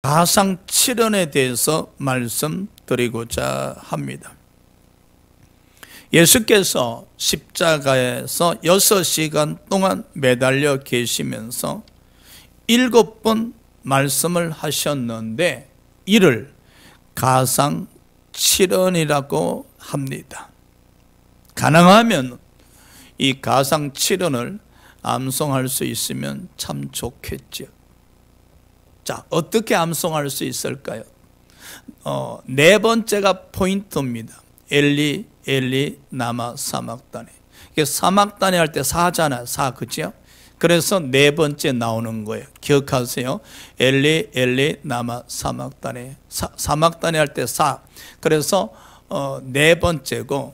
가상 7원에 대해서 말씀드리고자 합니다. 예수께서 십자가에서 6시간 동안 매달려 계시면서 7번 말씀을 하셨는데 이를 가상 7원이라고 합니다. 가능하면 이 가상 7원을 암송할 수 있으면 참 좋겠죠. 자, 어떻게 암송할 수 있을까요? 네 번째가 포인트입니다. 엘리 엘리 나마 사막다니. 이게 사막다니 할 때 사잖아요. 사, 그죠? 그래서 네 번째 나오는 거예요. 기억하세요. 엘리 엘리 나마 사막다니. 사막다니 할 때 사. 그래서 네 번째고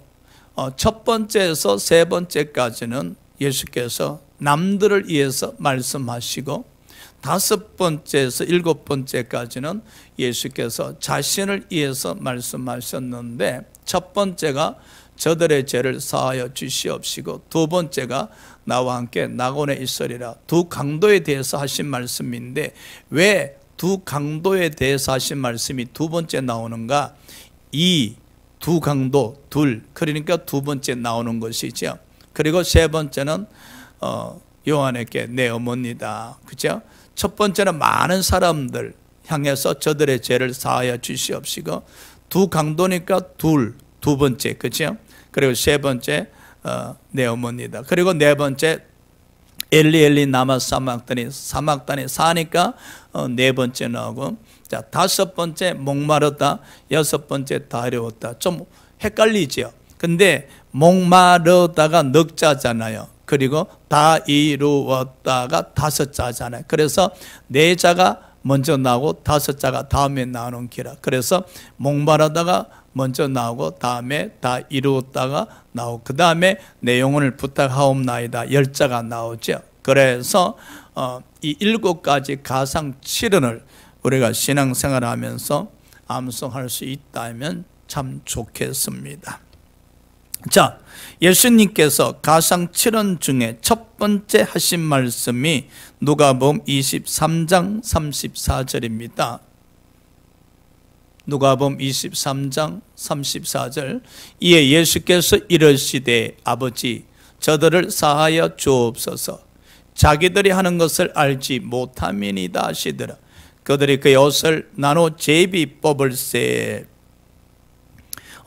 첫 번째에서 세 번째까지는 예수께서 남들을 위해서 말씀하시고 다섯 번째에서 일곱 번째까지는 예수께서 자신을 위해서 말씀하셨는데 첫 번째가 저들의 죄를 사하여 주시옵시고 두 번째가 나와 함께 낙원에 있으리라. 두 강도에 대해서 하신 말씀인데 왜 두 강도에 대해서 하신 말씀이 두 번째 나오는가? 이 두 강도 둘, 그러니까 두 번째 나오는 것이죠. 그리고 세 번째는 요한에게 내 어머니다. 그죠? 첫 번째는 많은 사람들 향해서 저들의 죄를 사하여 주시옵시고 두 강도니까 두 번째, 그죠? 그리고 세 번째 내 어머니다. 그리고 네 번째 엘리 엘리 나마 사막다니. 사막다니 사니까 네 번째 나오고, 자 다섯 번째 목마르다, 여섯 번째 다려웠다. 좀 헷갈리죠. 근데 목마르다가 넉자잖아요. 그리고 다 이루었다가 다섯 자잖아요. 그래서 네 자가 먼저 나오고 다섯 자가 다음에 나오는 기라. 그래서 목마르다가 먼저 나오고 다음에 다 이루었다가 나오고 그 다음에 내 영혼을 부탁하옵나이다 10자가 나오죠. 그래서 이 7가지 가상 7원을 우리가 신앙생활을 하면서 암송할 수 있다면 참 좋겠습니다. 자, 예수님께서 가상 7원 중에 첫 번째 하신 말씀이 누가복음 23장 34절입니다. 누가복음 23장 34절. 이에 예수께서 이르시되 아버지 저들을 사하여 주옵소서. 자기들이 하는 것을 알지 못함이니이다 하시더라. 그들이 그의 옷을 나눠 제비 뽑을세.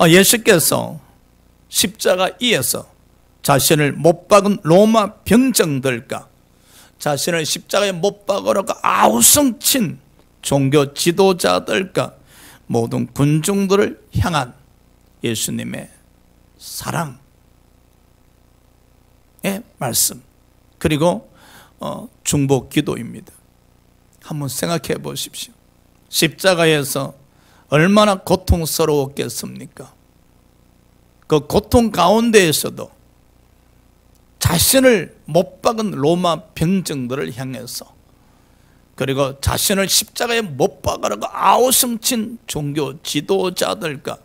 예수께서 십자가 위에서 자신을 못 박은 로마 병정들과 자신을 십자가에 못 박으라고 아우성친 종교 지도자들과 모든 군중들을 향한 예수님의 사랑의 말씀, 그리고 중보 기도입니다. 한번 생각해 보십시오. 십자가에서 얼마나 고통스러웠겠습니까? 그 고통 가운데에서도 자신을 못 박은 로마 병정들을 향해서, 그리고 자신을 십자가에 못 박으라고 아우성친 종교 지도자들과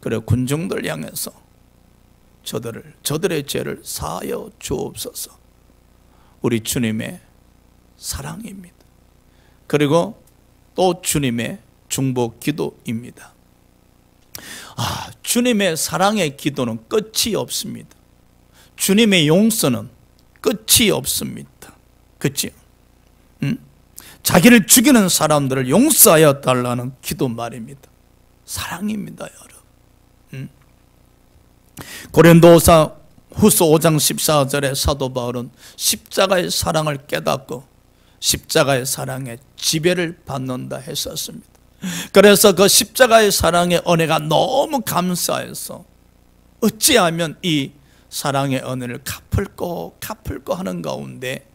그리고 군중들 향해서 저들의 죄를 사하여 주옵소서. 우리 주님의 사랑입니다. 그리고 또 주님의 중보 기도입니다. 주님의 사랑의 기도는 끝이 없습니다. 주님의 용서는 끝이 없습니다. 그렇죠? 자기를 죽이는 사람들을 용서하여 달라는 기도 말입니다. 사랑입니다, 여러분. 고린도후서 5장 14절에 사도 바울은 십자가의 사랑을 깨닫고 십자가의 사랑에 지배를 받는다 했었습니다. 그래서 그 십자가의 사랑의 은혜가 너무 감사해서 어찌하면 이 사랑의 은혜를 갚을꼬 하는 가운데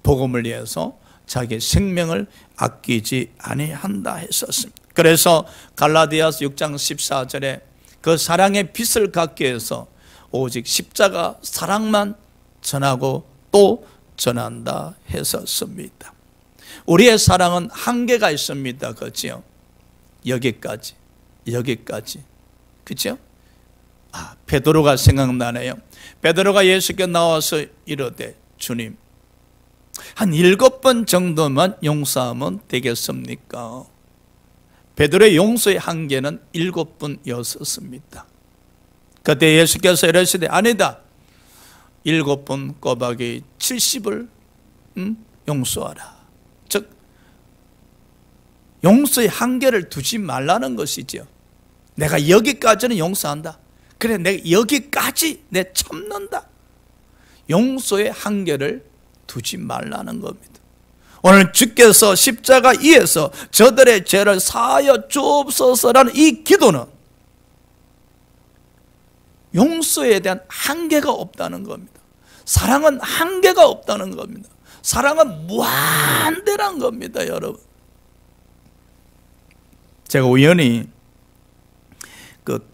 복음을 위해서 자기 생명을 아끼지 아니한다 했었습니다. 그래서 갈라디아서 6장 14절에 그 사랑의 빛을 갖기 위해서 오직 십자가 사랑만 전하고 또 전한다 했었습니다. 우리의 사랑은 한계가 있습니다. 그렇죠? 여기까지. 그렇죠? 베드로가 생각나네요. 베드로가 예수께 나와서 이르되 주님 한 7번 정도만 용서하면 되겠습니까? 베드로의 용서의 한계는 7번이었습니다. 그때 예수께서 이러시되 아니다, 7번 꼬박이 70을 용서하라. 즉 용서의 한계를 두지 말라는 것이죠. 내가 여기까지는 용서한다. 그래, 내가 여기까지 내 참는다. 용서의 한계를 두지 말라는 겁니다. 오늘 주께서 십자가 위에서 저들의 죄를 사하여 주옵소서라는 이 기도는 용서에 대한 한계가 없다는 겁니다. 사랑은 한계가 없다는 겁니다. 사랑은 무한대란 겁니다, 여러분. 제가 우연히 그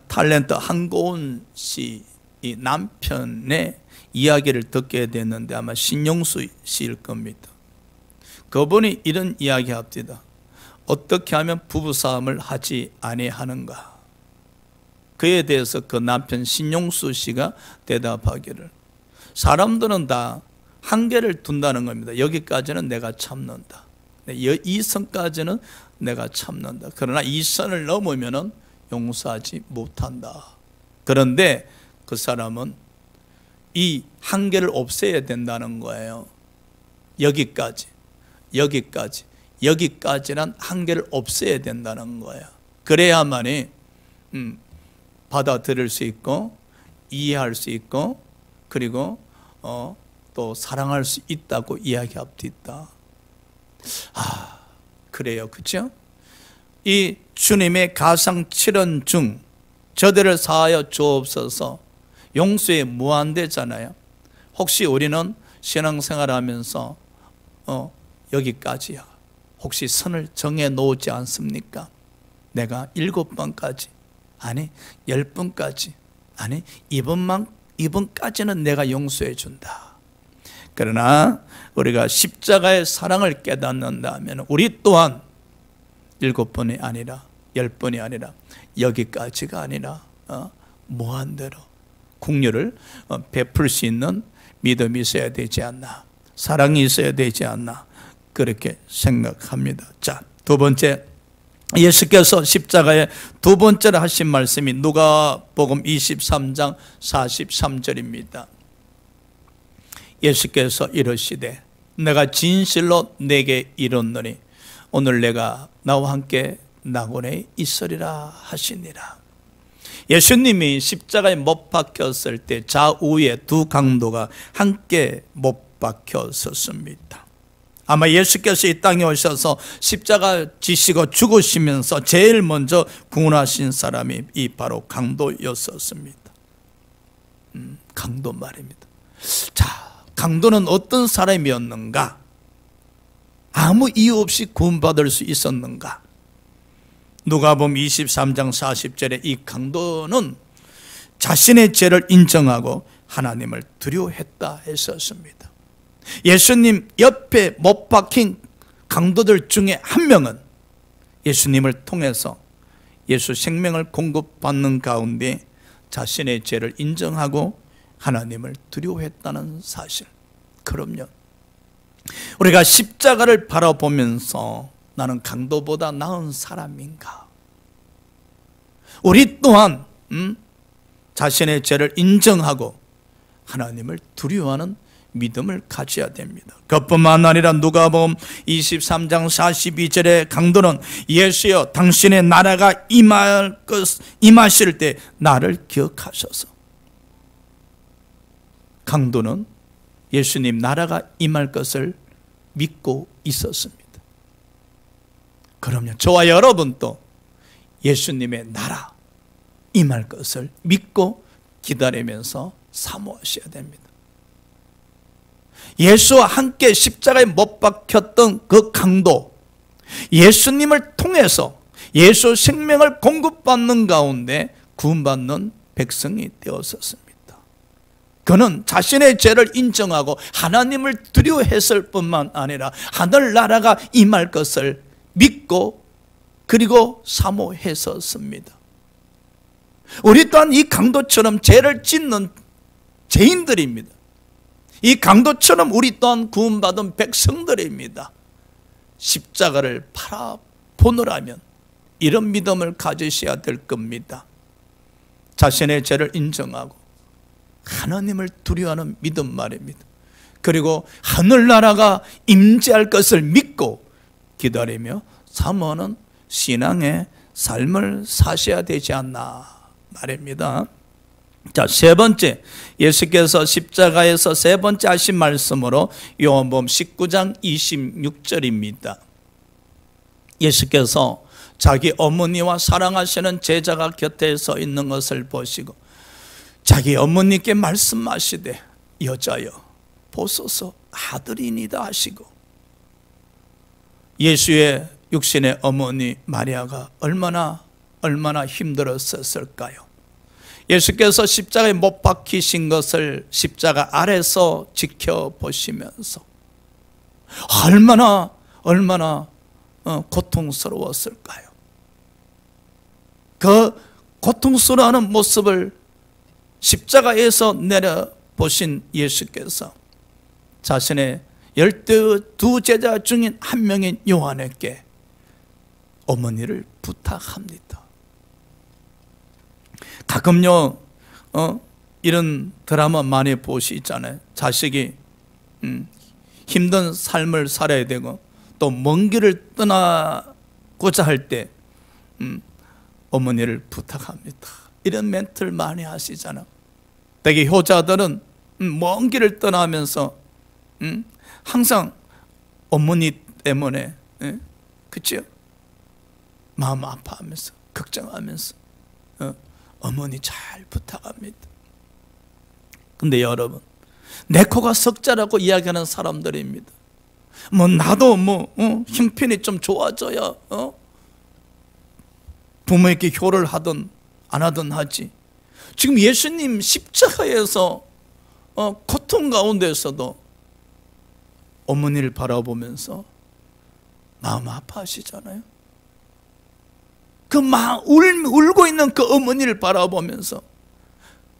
탤런트 한고은 씨 이 남편의 이야기를 듣게 됐는데 아마 신용수 씨일 겁니다. 그분이 이런 이야기 합니다. 어떻게 하면 부부싸움을 하지 아니하는가? 그에 대해서 그 남편 신용수 씨가 대답하기를, 사람들은 다 한계를 둔다는 겁니다. 여기까지는 내가 참는다. 이 선까지는 내가 참는다. 그러나 이 선을 넘으면 용서하지 못한다. 그런데 그 사람은 이 한계를 없애야 된다는 거예요. 여기까지란 한계를 없애야 된다는 거예요. 그래야만이 받아들일 수 있고 이해할 수 있고 그리고 또 사랑할 수 있다고 이야기합니다. 그래요, 그렇죠? 이 주님의 가상 7원 중 저들을 사하여 주옵소서 용서에 무한대잖아요. 혹시 우리는 신앙생활하면서 여기까지야 혹시 선을 정해 놓지 않습니까? 내가 7번까지 아니 10번까지 아니 이번까지는 내가 용서해 준다. 그러나 우리가 십자가의 사랑을 깨닫는다면 우리 또한 7번이 아니라 10번이 아니라 여기까지가 아니라 무한대로 긍휼을 베풀 수 있는 믿음이 있어야 되지 않나, 사랑이 있어야 되지 않나, 그렇게 생각합니다. 자, 두 번째, 예수께서 십자가에 두 번째로 하신 말씀이 누가복음 23장 43절입니다. 예수께서 이르시되 내가 진실로 내게 이르노니 오늘 내가 나와 함께 낙원에 있으리라 하시니라. 예수님이 십자가에 못 박혔을 때 좌우에 두 강도가 함께 못 박혀 섰습니다. 아마 예수께서 이 땅에 오셔서 십자가 지시고 죽으시면서 제일 먼저 구원하신 사람이 이 바로 강도였었습니다. 강도 말입니다. 자, 강도는 어떤 사람이었는가? 아무 이유 없이 구원받을 수 있었는가? 누가복음 23장 40절에 이 강도는 자신의 죄를 인정하고 하나님을 두려워했다 했었습니다. 예수님 옆에 못 박힌 강도들 중에 한 명은 예수님을 통해서 예수 생명을 공급받는 가운데 자신의 죄를 인정하고 하나님을 두려워했다는 사실. 그럼요, 우리가 십자가를 바라보면서 나는 강도보다 나은 사람인가? 우리 또한 자신의 죄를 인정하고 하나님을 두려워하는 믿음을 가져야 됩니다. 그뿐만 아니라 누가복음 23장 42절의 강도는 예수여 당신의 나라가 임하실 때 나를 기억하셔서. 강도는 예수님 나라가 임할 것을 믿고 있었습니다. 그럼요, 저와 여러분도 예수님의 나라 임할 것을 믿고 기다리면서 사모하셔야 됩니다. 예수와 함께 십자가에 못 박혔던 그 강도, 예수님을 통해서 예수 생명을 공급받는 가운데 구원받는 백성이 되었었습니다. 그는 자신의 죄를 인정하고 하나님을 두려워했을 뿐만 아니라 하늘나라가 임할 것을 믿고 그리고 사모했었습니다. 우리 또한 이 강도처럼 죄를 짓는 죄인들입니다. 이 강도처럼 우리 또한 구원받은 백성들입니다. 십자가를 바라보느라면 이런 믿음을 가지셔야 될 겁니다. 자신의 죄를 인정하고 하나님을 두려워하는 믿음 말입니다. 그리고 하늘나라가 임재할 것을 믿고 기다리며 사모하는 신앙의 삶을 사셔야 되지 않나 말입니다. 자, 세 번째, 예수께서 십자가에서 세 번째 하신 말씀으로 요한복음 19장 26절입니다. 예수께서 자기 어머니와 사랑하시는 제자가 곁에 서 있는 것을 보시고 자기 어머니께 말씀하시되 여자여 보소서 아들이니다 하시고, 예수의 육신의 어머니 마리아가 얼마나 힘들었을까요? 예수께서 십자가에 못 박히신 것을 십자가 아래서 지켜보시면서 얼마나 고통스러웠을까요? 그 고통스러워하는 모습을 십자가에서 내려보신 예수께서 자신의 12 제자 중인 한 명인 요한에게 어머니를 부탁합니다. 가끔요 이런 드라마 많이 보시잖아요. 자식이 힘든 삶을 살아야 되고 또 먼 길을 떠나고자 할 때 어머니를 부탁합니다. 이런 멘트를 많이 하시잖아요. 되게 효자들은 먼 길을 떠나면서 항상 어머니 때문에 그렇죠? 마음 아파하면서 걱정하면서 어머니 잘 부탁합니다. 근데 여러분, 내 코가 석자라고 이야기하는 사람들입니다. 나도 형편이 좀 좋아져야 부모에게 효를 하든 안 하든 하지. 지금 예수님 십자가에서 고통 가운데서도 어머니를 바라보면서 마음 아파하시잖아요. 울고 있는 그 어머니를 바라보면서,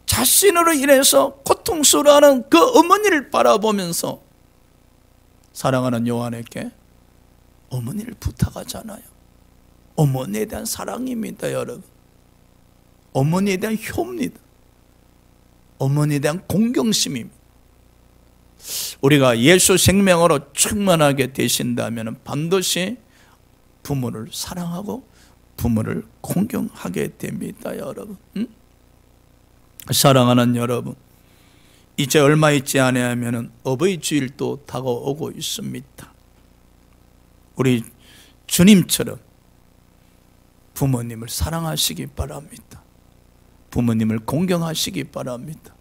자신으로 인해서 고통스러워하는 그 어머니를 바라보면서 사랑하는 요한에게 어머니를 부탁하잖아요. 어머니에 대한 사랑입니다, 여러분. 어머니에 대한 효입니다. 어머니에 대한 공경심입니다. 우리가 예수 생명으로 충만하게 되신다면 반드시 부모를 사랑하고 부모를 공경하게 됩니다, 여러분. 사랑하는 여러분, 이제 얼마 있지 않으면 어버이 주일도 다가오고 있습니다. 우리 주님처럼 부모님을 사랑하시기 바랍니다. 부모님을 공경하시기 바랍니다.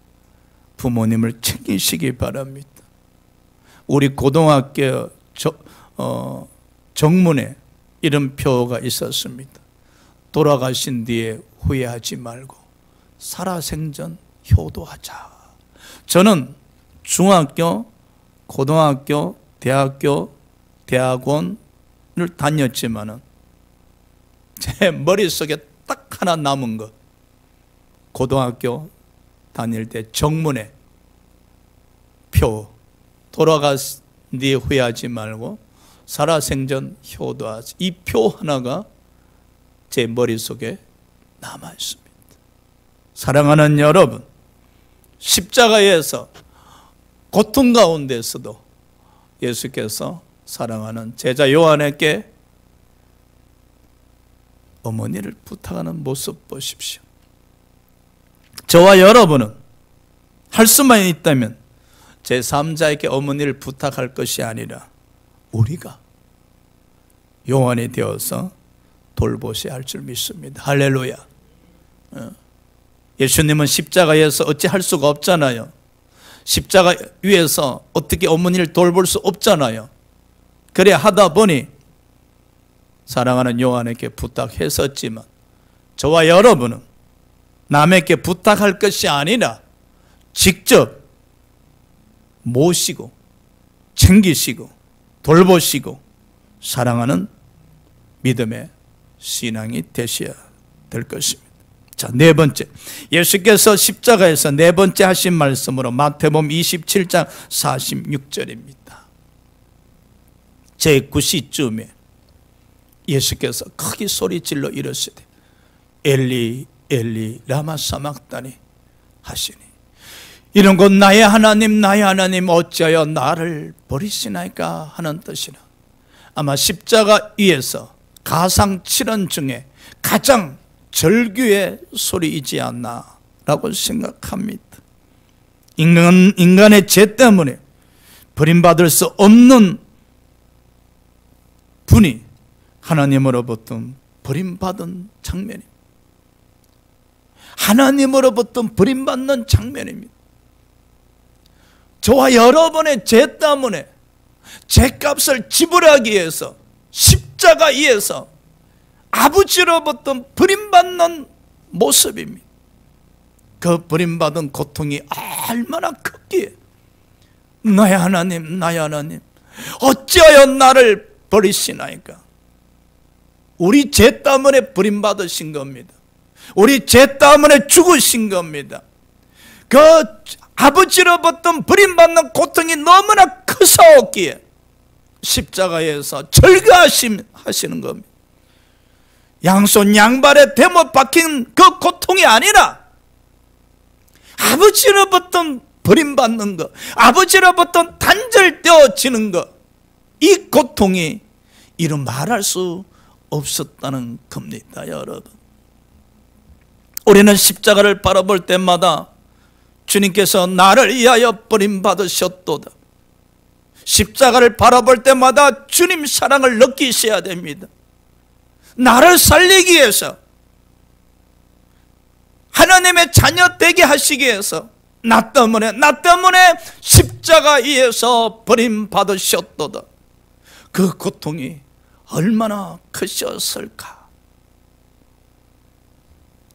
부모님을 챙기시기 바랍니다. 우리 고등학교 정문에 이런 표가 있었습니다. 돌아가신 뒤에 후회하지 말고 살아생전 효도하자. 저는 중학교, 고등학교, 대학교, 대학원을 다녔지만은 제 머릿속에 딱 하나 남은 것, 고등학교 다닐 때 정문에 표, 돌아가신 뒤에 후회하지 말고 살아생전 효도하자. 이 표 하나가 제 머릿속에 남아 있습니다. 사랑하는 여러분, 십자가에서 고통 가운데서도 예수께서 사랑하는 제자 요한에게 어머니를 부탁하는 모습 보십시오. 저와 여러분은 할 수만 있다면 제3자에게 어머니를 부탁할 것이 아니라 우리가 요한이 되어서 돌보셔야 할 줄 믿습니다. 할렐루야. 예수님은 십자가에서 어찌할 수가 없잖아요. 십자가 위에서 어떻게 어머니를 돌볼 수 없잖아요. 그래 하다 보니 사랑하는 요한에게 부탁했었지만 저와 여러분은 남에게 부탁할 것이 아니라 직접 모시고 챙기시고 돌보시고 사랑하는 믿음의 신앙이 되셔야 될 것입니다. 자, 네 번째, 예수께서 십자가에서 네 번째 하신 말씀으로 마태복음 27장 46절입니다. 제9시쯤에 예수께서 크게 소리질러 이르시되 엘리 엘리 라마 사막다니 하시니, 이런 것 나의 하나님 나의 하나님 어찌하여 나를 버리시나이까 하는 뜻이라. 아마 십자가 위에서 가상 7원 중에 가장 절규의 소리이지 않나 라고 생각합니다. 인간의 죄 때문에 버림받을 수 없는 분이 하나님으로부터 버림받은 장면입니다. 하나님으로부터 버림받는 장면입니다. 저와 여러분의 죄 때문에 죄값을 지불하기 위해서 십자가 위에서 아버지로부터 버림받는 모습입니다. 그 버림받은 고통이 얼마나 크기에 나의 하나님 나의 하나님 어찌하여 나를 버리시나이까. 우리 죄 때문에 버림받으신 겁니다. 우리 죄 때문에 죽으신 겁니다. 그 아버지로부터 버림받는 고통이 너무나 크사옵기에 십자가에서 절규하시는 겁니다. 양손 양발에 대못 박힌 그 고통이 아니라 아버지로부터 버림받는 것, 아버지로부터 단절되어지는 것, 이 고통이 이루 말할 수 없었다는 겁니다. 여러분, 우리는 십자가를 바라볼 때마다 주님께서 나를 위하여 버림받으셨도다, 십자가를 바라볼 때마다 주님 사랑을 느끼셔야 됩니다. 나를 살리기 위해서, 하나님의 자녀 되게 하시기 위해서 나 때문에 십자가 위에서 버림받으셨도다. 그 고통이 얼마나 크셨을까.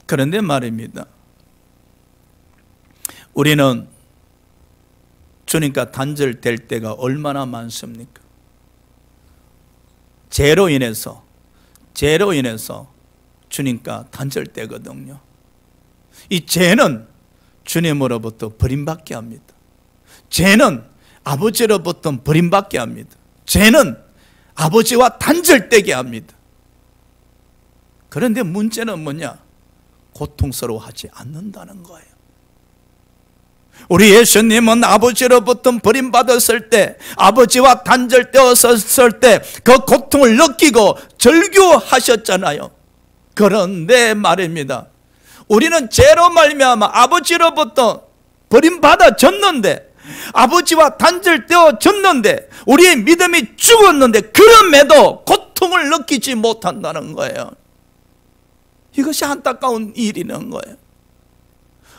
그런데 말입니다, 우리는 주님과 단절될 때가 얼마나 많습니까? 죄로 인해서 주님과 단절되거든요. 이 죄는 주님으로부터 버림받게 합니다. 죄는 아버지로부터 버림받게 합니다. 죄는 아버지와 단절되게 합니다. 그런데 문제는 뭐냐? 고통스러워하지 않는다는 거예요. 우리 예수님은 아버지로부터 버림받았을 때, 아버지와 단절되었을 때 그 고통을 느끼고 절규하셨잖아요. 그런데 말입니다, 우리는 죄로 말미암아 아버지로부터 버림받아졌는데, 아버지와 단절되어졌는데, 우리의 믿음이 죽었는데 그럼에도 고통을 느끼지 못한다는 거예요. 이것이 안타까운 일이는 거예요.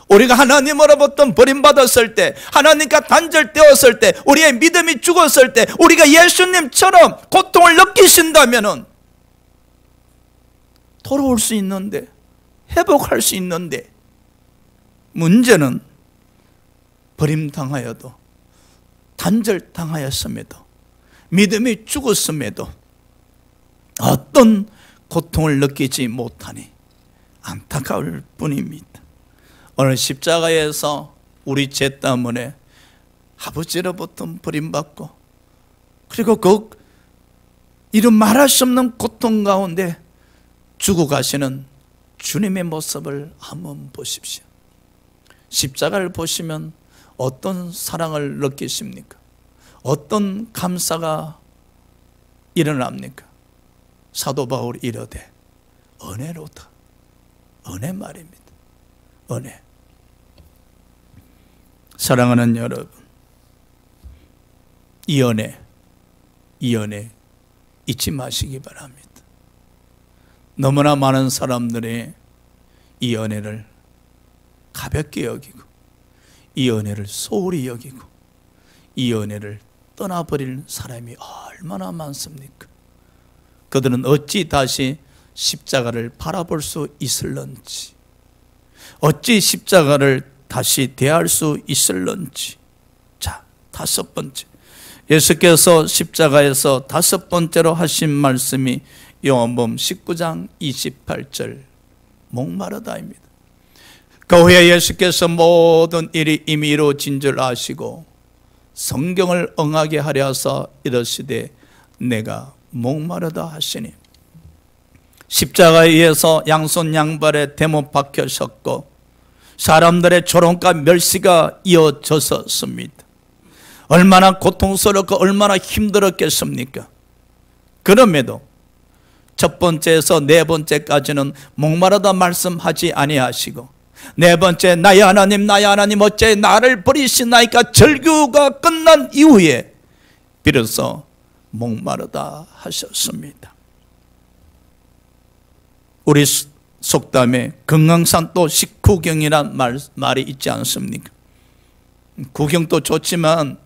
우리가 하나님으로부터 버림받았을 때, 하나님과 단절되었을 때, 우리의 믿음이 죽었을 때 우리가 예수님처럼 고통을 느끼신다면 돌아올 수 있는데, 회복할 수 있는데, 문제는 버림당하여도, 단절당하였음에도, 믿음이 죽었음에도 어떤 고통을 느끼지 못하니 안타까울 뿐입니다. 오늘 십자가에서 우리 죄 때문에 아버지로부터 버림받고, 그리고 그 이름 말할 수 없는 고통 가운데 죽어가시는 주님의 모습을 한번 보십시오. 십자가를 보시면 어떤 사랑을 느끼십니까? 어떤 감사가 일어납니까? 사도 바울이 이르되 은혜로다. 은혜 말입니다. 은혜. 사랑하는 여러분, 이 은혜 잊지 마시기 바랍니다. 너무나 많은 사람들이 이 은혜를 가볍게 여기고, 이 은혜를 소홀히 여기고, 이 은혜를 떠나버릴 사람이 얼마나 많습니까? 그들은 어찌 다시 십자가를 바라볼 수 있을런지, 어찌 십자가를 다시 대할 수 있을런지. 자, 다섯 번째, 예수께서 십자가에서 다섯 번째로 하신 말씀이 요한복음 19장 28절 목마르다입니다. 그 후에 예수께서 모든 일이 이미 이루어진 줄 아시고 성경을 응하게 하려 하사 이르시되 내가 목마르다 하시니 십자가에 의해서 양손 양발에 대못 박혀셨고 사람들의 조롱과 멸시가 이어졌었습니다. 얼마나 고통스럽고 얼마나 힘들었겠습니까? 그럼에도 첫 번째에서 네 번째까지는 목마르다 말씀하지 아니하시고 네 번째 나의 하나님 어째 나를 버리시나이까 절규가 끝난 이후에 비로소 목마르다 하셨습니다. 우리 속담에 금강산도 식후경이란 말이 있지 않습니까? 구경도 좋지만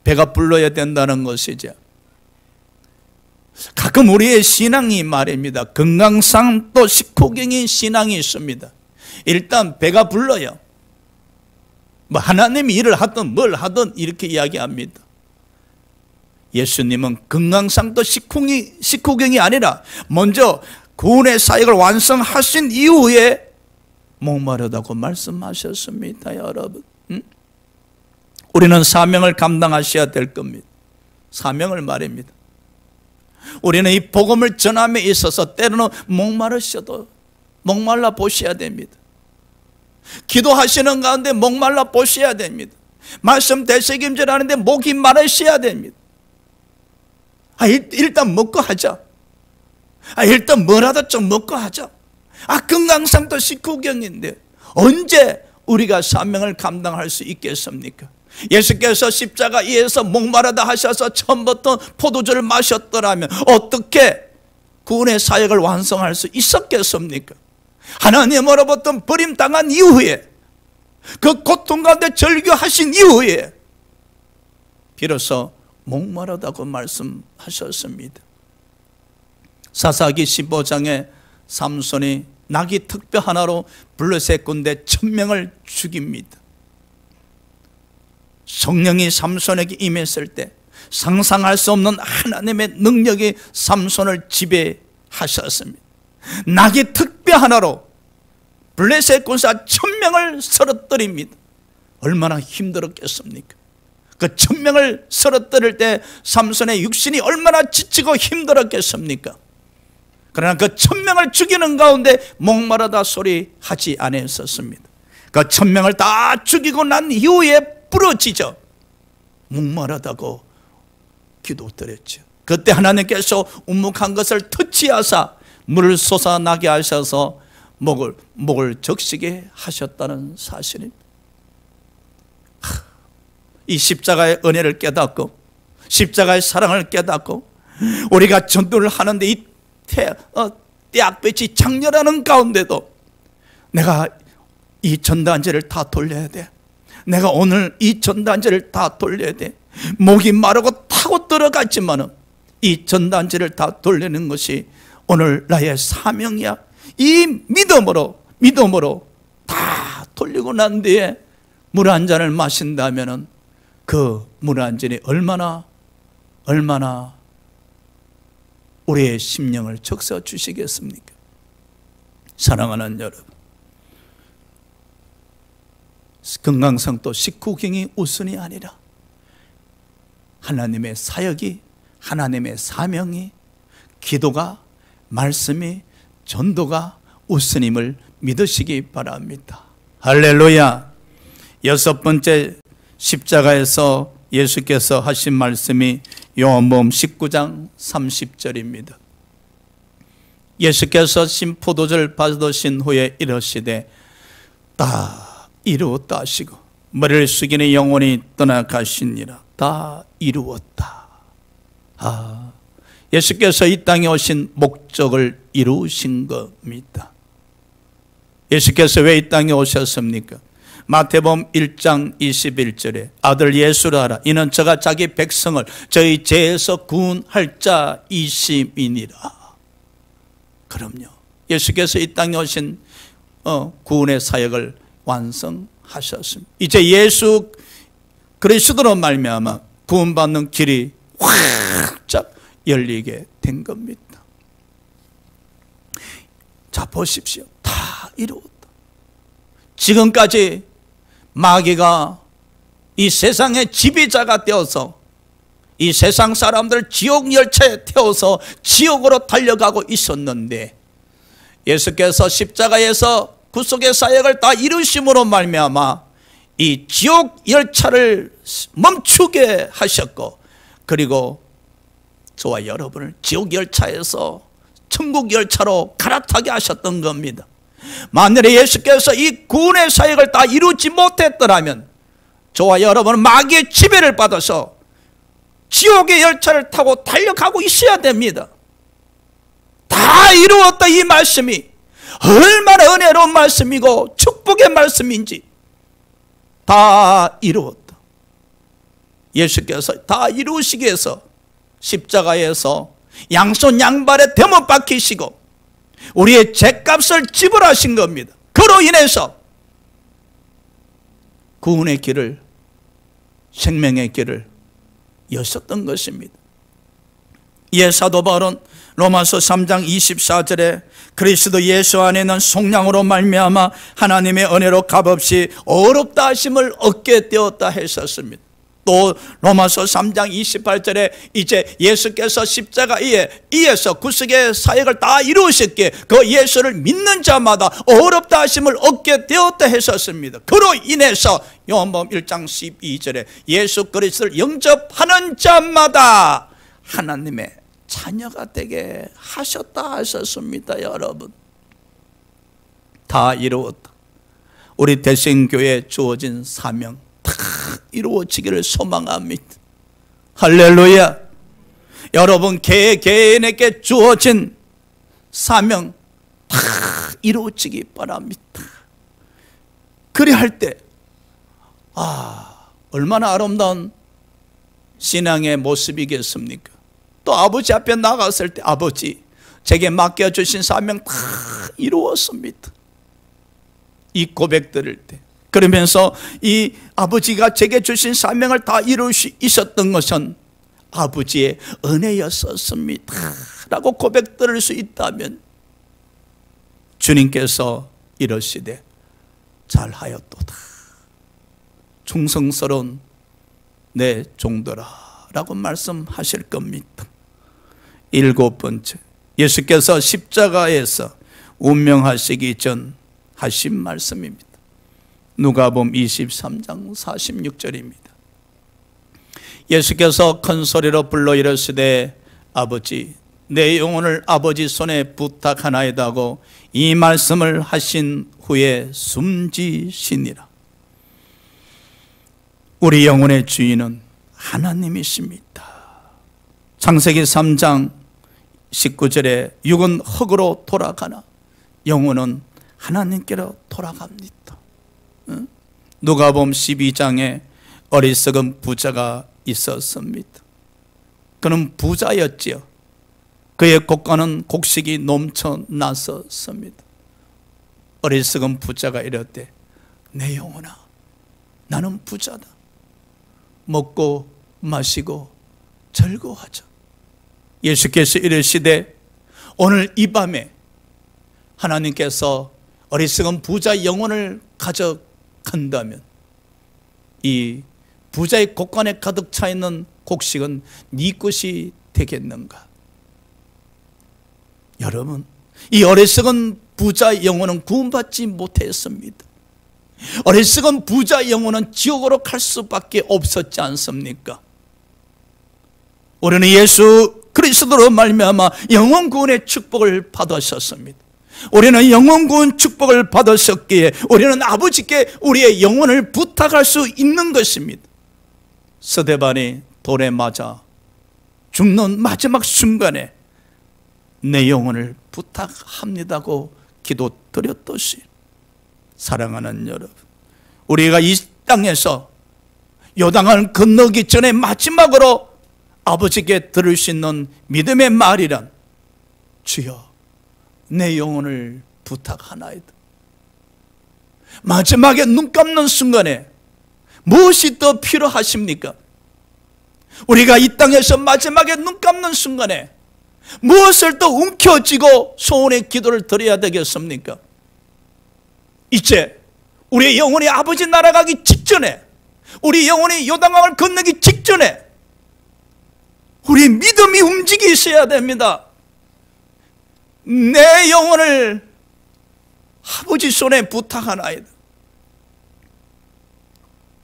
배가 불러야 된다는 것이죠. 가끔 우리의 신앙이 말입니다. 금강산도 식후경인 신앙이 있습니다. 일단 배가 불러요. 뭐 하나님이 일을 하든 뭘 하든 이렇게 이야기합니다. 예수님은 금강산도 식후경이 아니라 먼저 구원의 사역을 완성하신 이후에 목마르다고 말씀하셨습니다. 여러분, 우리는 사명을 감당하셔야 될 겁니다. 사명을 말입니다. 우리는 이 복음을 전함에 있어서 때로는 목마르셔도 목말라 보셔야 됩니다. 기도하시는 가운데 목말라 보셔야 됩니다. 말씀 되새김질 하는데 목이 마르셔야 됩니다. 일단 먹고 하자. 일단 뭐라도 좀 먹고 하자. 금강산도 식후경인데 언제 우리가 사명을 감당할 수 있겠습니까? 예수께서 십자가에서 목마르다 하셔서 처음부터 포도주를 마셨더라면 어떻게 구원의 사역을 완성할 수 있었겠습니까? 하나님으로부터 버림당한 이후에 그 고통 가운데 절규하신 이후에 비로소 목마르다고 말씀하셨습니다. 사사기 15장에 삼손이 나귀 특뼈 하나로 블레셋 군대 1000명을 죽입니다. 성령이 삼손에게 임했을 때 상상할 수 없는 하나님의 능력이 삼손을 지배하셨습니다. 나귀 특뼈 하나로 블레셋 군사 1000명을 쓰러뜨립니다. 얼마나 힘들었겠습니까? 그 1000명을 쓰러뜨릴 때 삼손의 육신이 얼마나 지치고 힘들었겠습니까? 그러나 그 1000명을 죽이는 가운데 목마르다 소리 하지 않았었습니다. 그 1000명을 다 죽이고 난 이후에 부러지죠. 목마르다고 기도드렸죠. 그때 하나님께서 움묵한 것을 터치하사 물을 솟아나게 하셔서 목을 적시게 하셨다는 사실입니다. 이 십자가의 은혜를 깨닫고 십자가의 사랑을 깨닫고 우리가 전도를 하는데 이 떼약볕이 장렬하는 가운데도 내가 이 전단지를 다 돌려야 돼. 내가 오늘 이 전단지를 다 돌려야 돼. 목이 마르고 타고 들어갔지만은 이 전단지를 다 돌리는 것이 오늘 나의 사명이야. 이 믿음으로 다 돌리고 난 뒤에 물 한 잔을 마신다면은 그 물 한 잔이 얼마나 우리의 심령을 적셔 주시겠습니까? 사랑하는 여러분, 금강산도 식후경이 우선이 아니라 하나님의 사역이, 하나님의 사명이, 기도가, 말씀이, 전도가 우선임을 믿으시기 바랍니다. 할렐루야. 여섯 번째, 십자가에서 예수께서 하신 말씀이 요한복음 19장 30절입니다. 예수께서 신포도주를 받으신 후에 이르시되 다 이루었다 하시고 머리를 숙이는 영혼이 떠나가시니라. 다 이루었다. 예수께서 이 땅에 오신 목적을 이루신 겁니다. 예수께서 왜 이 땅에 오셨습니까? 마태복음 1장 21절에 아들 예수라 하라. 이는 저가 자기 백성을 저희 죄에서 구원할 자이심이니라. 그럼요. 예수께서 이 땅에 오신 구원의 사역을 완성하셨습니다. 이제 예수 그리스도로 말미암아 구원받는 길이 활짝 열리게 된 겁니다. 자, 보십시오. 다 이루었다. 지금까지 마귀가 이 세상의 지배자가 되어서 이 세상 사람들 지옥 열차에 태워서 지옥으로 달려가고 있었는데, 예수께서 십자가에서 구속의 사역을 다 이루심으로 말미암아 이 지옥 열차를 멈추게 하셨고, 그리고 저와 여러분을 지옥 열차에서 천국 열차로 갈아타게 하셨던 겁니다. 만일에 예수께서 이 구원의 사역을 다 이루지 못했더라면 저와 여러분은 마귀의 지배를 받아서 지옥의 열차를 타고 달려가고 있어야 됩니다. 다 이루었다, 이 말씀이 얼마나 은혜로운 말씀이고 축복의 말씀인지 다 이루었다. 예수께서 다 이루시기 위해서 십자가에서 양손 양발에 대못 박히시고 우리의 죄값을 지불하신 겁니다. 그로 인해서 구원의 길을, 생명의 길을 여셨던 것입니다. 예, 사도 바울은 로마서 3장 24절에 그리스도 예수 안에는 속량으로 말미암아 하나님의 은혜로 값없이 어렵다 하심을 얻게 되었다 했었습니다. 또 로마서 3장 28절에 이제 예수께서 십자가에 의해서 구속의 사역을 다 이루셨기에 그 예수를 믿는 자마다 어렵다 하심을 얻게 되었다 했었습니다. 그로 인해서 요한복음 1장 12절에 예수 그리스도를 영접하는 자마다 하나님의 자녀가 되게 하셨다 하셨습니다. 여러분, 다 이루었다. 우리 대생교회에 주어진 사명 다 이루어지기를 소망합니다. 할렐루야. 여러분 개개인에게 주어진 사명 다 이루어지기 바랍니다. 그리 할 때 얼마나 아름다운 신앙의 모습이겠습니까? 또 아버지 앞에 나갔을 때 아버지, 제게 맡겨주신 사명 다 이루었습니다. 이 고백 들을 때, 그러면서 이 아버지가 제게 주신 사명을 다 이룰 수 있었던 것은 아버지의 은혜였었습니다 라고 고백 들을 수 있다면 주님께서 이러시되 잘하였도다, 충성스러운 내 종들아 라고 말씀하실 겁니다. 7번째, 예수께서 십자가에서 운명하시기 전 하신 말씀입니다. 누가복음 23장 46절입니다. 예수께서 큰 소리로 불러 이르시되 아버지, 내 영혼을 아버지 손에 부탁하나이다 하고 이 말씀을 하신 후에 숨지시니라. 우리 영혼의 주인은 하나님이십니다. 창세기 3장 19절에 육은 흙으로 돌아가나 영혼은 하나님께로 돌아갑니다. 누가복음 12장에 어리석은 부자가 있었습니다. 그는 부자였지요. 그의 곳간은 곡식이 넘쳐났었습니다. 어리석은 부자가 이랬대, 내 영혼아, 나는 부자다. 먹고 마시고 즐거워하자. 예수께서 이르시되 오늘 이 밤에 하나님께서 어리석은 부자 영혼을 가져간다면 이 부자의 곳간에 가득 차 있는 곡식은 네 것이 되겠는가? 여러분, 이 어리석은 부자 영혼은 구원받지 못했습니다. 어리석은 부자 영혼은 지옥으로 갈 수밖에 없었지 않습니까? 우리는 예수 그리스도로 말미암아 영혼 구원의 축복을 받으셨습니다. 우리는 영혼 구원 축복을 받으셨기에 우리는 아버지께 우리의 영혼을 부탁할 수 있는 것입니다. 스데반이 돌에 맞아 죽는 마지막 순간에 내 영혼을 부탁합니다고 기도드렸듯이, 사랑하는 여러분, 우리가 이 땅에서 요단강을 건너기 전에 마지막으로 아버지께 들을 수 있는 믿음의 말이란 주여 내 영혼을 부탁하나이다. 마지막에 눈 감는 순간에 무엇이 더 필요하십니까? 우리가 이 땅에서 마지막에 눈 감는 순간에 무엇을 또 움켜쥐고 소원의 기도를 드려야 되겠습니까? 이제 우리 영혼이 아버지 나라 가기 직전에, 우리 영혼이 요단강을 건너기 직전에 우리 믿음이 움직이 있어야 됩니다. 내 영혼을 아버지 손에 부탁하나이다.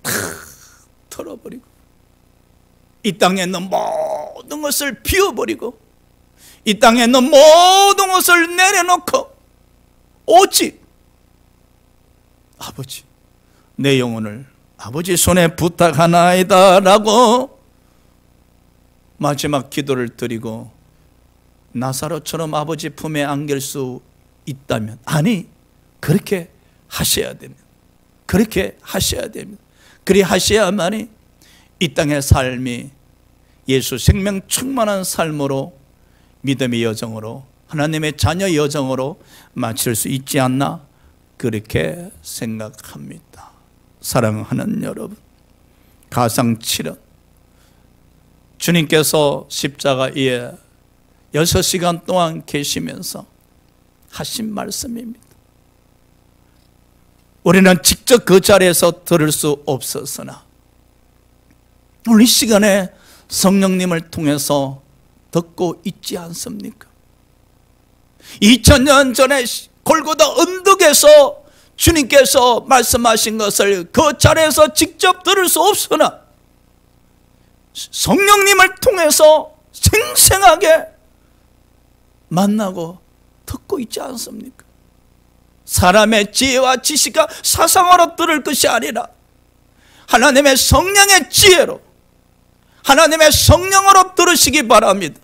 다 털어버리고 이 땅에 있는 모든 것을 비워버리고 이 땅에 있는 모든 것을 내려놓고 오직 아버지, 내 영혼을 아버지 손에 부탁하나이다 라고 마지막 기도를 드리고 나사로처럼 아버지 품에 안길 수 있다면, 아니, 그렇게 하셔야 됩니다. 그렇게 하셔야 됩니다. 그리 하셔야만이 이 땅의 삶이 예수 생명 충만한 삶으로, 믿음의 여정으로, 하나님의 자녀 여정으로 마칠 수 있지 않나, 그렇게 생각합니다. 사랑하는 여러분, 가상칠언, 주님께서 십자가에 6시간 동안 계시면서 하신 말씀입니다. 우리는 직접 그 자리에서 들을 수 없었으나 오늘 이 시간에 성령님을 통해서 듣고 있지 않습니까? 2000년 전에 골고다 언덕에서 주님께서 말씀하신 것을 그 자리에서 직접 들을 수 없으나 성령님을 통해서 생생하게 만나고 듣고 있지 않습니까? 사람의 지혜와 지식과 사상으로 들을 것이 아니라 하나님의 성령의 지혜로, 하나님의 성령으로 들으시기 바랍니다.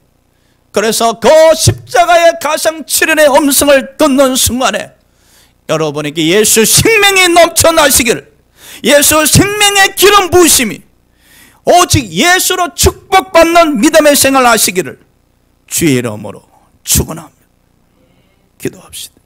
그래서 그 십자가의 가상칠언의 음성을 듣는 순간에 여러분에게 예수 생명이 넘쳐나시기를, 예수 생명의 기름 부으심이 오직 예수로 축복받는 믿음의 생활 하시기를 주의 이름으로 축원합니다. 기도합시다.